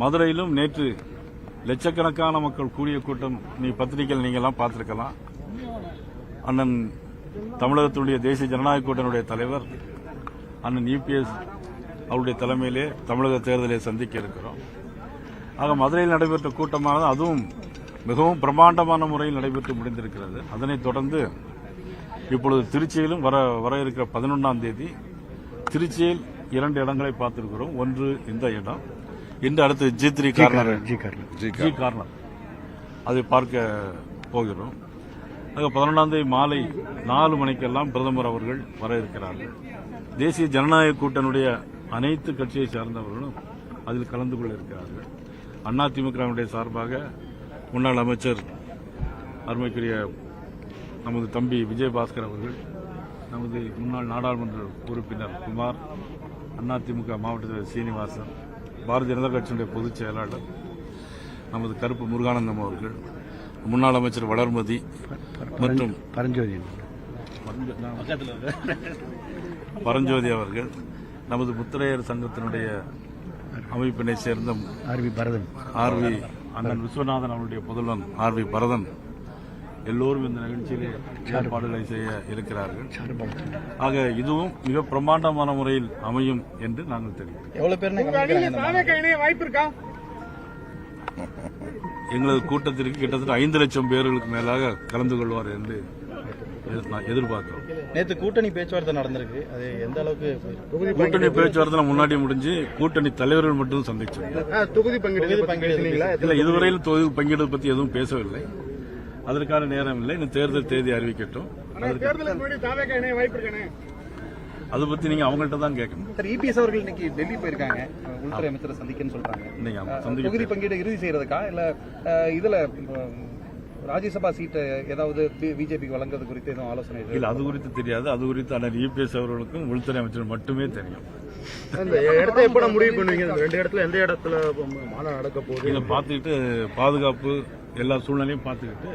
மதுரையிலும் நேற்று லட்சக்கணக்கான மக்கள் கூடிய கூட்டம் பத்திரிகைகள் நீங்கெல்லாம் பார்த்திருக்கலாம். அண்ணன் தமிழகத்தினுடைய தேசிய ஜனநாயக கூட்டணியுடைய தலைவர் அண்ணன் EPS அவருடைய தலைமையிலே தமிழக தேர்தலை சந்திக்க இருக்கிறோம். ஆக மதுரையில் நடைபெற்ற கூட்டமானது அதுவும் மிகவும் பிரம்மாண்டமான முறையில் நடைபெற்று முடிந்திருக்கிறது. அதனைத் தொடர்ந்து இப்பொழுது திருச்சியிலும் வர இருக்கிற 11ஆம் தேதி திருச்சியில் 2 இடங்களை பார்த்திருக்கிறோம். ஒன்று இந்த இடம், இன்று அடுத்து G3 கார்னர் அதை பார்க்க போகிறோம். 11ஆம் தேதி மாலை 4 மணிக்கெல்லாம் பிரதமர் அவர்கள் வர இருக்கிறார்கள். தேசிய ஜனநாயக கூட்டணியுடைய அனைத்து கட்சியை சார்ந்தவர்களும் அதில் கலந்து கொள்ள இருக்கிறார்கள். அதிமுகவினுடைய சார்பாக முன்னாள் அமைச்சர் அருமைக்குரிய நமது தம்பி விஜயபாஸ்கர் அவர்கள், நமது முன்னாள் நாடாளுமன்ற உறுப்பினர் குமார், அதிமுக மாவட்ட தலைவர் சீனிவாசன், பாரதிய ஜனதா கட்சியினுடைய பொதுச் செயலாளர் நமது கருப்பு முருகானந்தம் அவர்கள், முன்னாள் அமைச்சர் வளர்மதி மற்றும் பரஞ்சோதி அவர்கள், நமது முத்திரையர் சங்கத்தினுடைய அமைப்பினை சேர்ந்த ஆர்வி அண்ணன் விஸ்வநாதன் அவருடைய புதல்வன் ஆர்வி பரதன் எல்லோரும் இந்த நிகழ்ச்சியிலே ஏற்பாடுகளை செய்ய இருக்கிறார்கள். ஆக இதுவும் மிக பிரம்மாண்டமான முறையில் அமையும் என்று நாங்கள் தெரிவிக்கிறோம். வாய்ப்பு இருக்கா? எங்களது கூட்டத்திற்கு கிட்டத்தட்ட 5 லட்சம் பேர்களுக்கு மேலாக கலந்து கொள்வார் என்று எதிர்பார்க்கிறோம். நேற்று கூட்டணி பேச்சுவார்த்தை நடந்திருக்கு, அது எந்த அளவுக்கு? கூட்டணி பேச்சுவார்த்தை முன்னாடி முடிஞ்சு கூட்டணி தலைவர்கள் மட்டும் சந்திச்சோம். தொகுதி பங்கீடு இல்ல, இதுவரையில் தொகுதி பங்கீடு பத்தி எதுவும் பேசவில்லை. அதற்கான நேரம் இல்லை. இன்னும் தேர்தல் தேதி அறிவிக்கட்டும். அது பத்தி நீங்க அவங்கள்ட்ட தான் கேட்கணும். EPS அவர்கள் இன்னைக்கு டெல்லி போயிருக்காங்க, உள்துறை அமைச்சரை சந்திக்கன்னு சொல்றாங்க. தொகுதி பங்கீடு இறுதி செய்யறதுக்கா இல்ல இதுல ராஜ்யசபா சீட்டை ஏதாவது பிஜேபிக்கு வழங்குறது குறித்து எதுவும் ஆலோசனை? இல்ல, அது குறித்து தெரியாது. அது குறித்து அண்ணன் EPS அவர்களுக்கும் உள்துறை அமைச்சர் மட்டுமே தெரியும். இந்த இடத்தை எப்ப முடிவு பண்ணுவீங்க? 2 இடத்துல எந்த இடத்துல மாநாடு நடக்க போகுது? இதை பார்த்துக்கிட்டு பாதுகாப்பு எல்லா சூழ்நிலையும் பார்த்துக்கிட்டு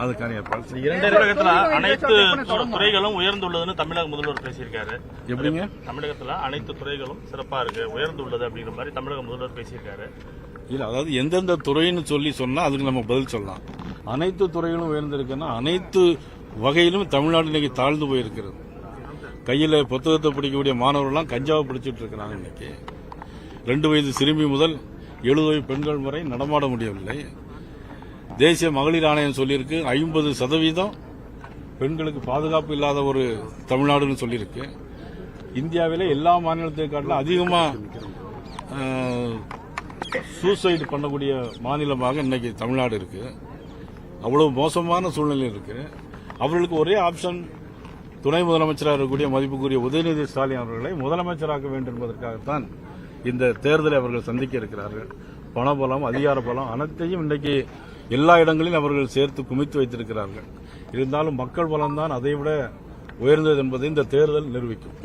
அதுக்கான ஏற்பாடு. 2 தமிழகத்துல அனைத்து துறைகளும் உயர்ந்துள்ளதுன்னு தமிழக முதல்வர் பேசியிருக்காரு. எப்படிங்க? தமிழகத்துல அனைத்து துறைகளும் சிறப்பா இருக்கு, உயர்ந்துள்ளது அப்படிங்கிற மாதிரி தமிழக முதல்வர் பேசியிருக்காரு. இல்ல, அதாவது எந்தெந்த துறைன்னு சொல்லி சொன்னா அதுக்கு நம்ம பதில் சொல்லலாம். அனைத்து துறைகளும் உயர்ந்திருக்குன்னா அனைத்து வகையிலும் தமிழ்நாடு இன்னைக்கு தாழ்ந்து போயிருக்கிறது. கையில புத்தகத்தை பிடிக்கக்கூடிய மாணவர்கள்லாம் கஞ்சாவை பிடிச்சிட்டு இருக்கிறாங்க. இன்னைக்கு 2 வயது சிறுமி முதல் 70 வயது பெண்கள் வரை நடமாட முடியவில்லை. தேசிய மகளிர் ஆணையம் சொல்லியிருக்கு 50% பெண்களுக்கு பாதுகாப்பு இல்லாத ஒரு தமிழ்நாடுன்னு சொல்லியிருக்கு. இந்தியாவிலே எல்லா மாநிலத்தை காட்டிலும் அதிகமா சூசைடு பண்ணக்கூடிய மாநிலமாக இன்னைக்கு தமிழ்நாடு இருக்கு. அவ்வளவு மோசமான சூழ்நிலை இருக்கு. அவர்களுக்கு ஒரே ஆப்ஷன் துணை முதலமைச்சராக இருக்கக்கூடிய மதிப்புக்குரிய உதயநிதி ஸ்டாலின் அவர்களை முதலமைச்சராக்க வேண்டும் என்பதற்காகத்தான் இந்த தேர்தலை அவர்கள் சந்திக்க இருக்கிறார்கள். பணபலம், அதிகார பலம் அனைத்தையும் இன்றைக்கு எல்லா இடங்களிலும் அவர்கள் சேர்த்து குமித்து வைத்திருக்கிறார்கள். இருந்தாலும் மக்கள் பலம்தான் அதைவிட உயர்ந்தது என்பதை இந்த தேர்தல் நிரூபிக்கும்.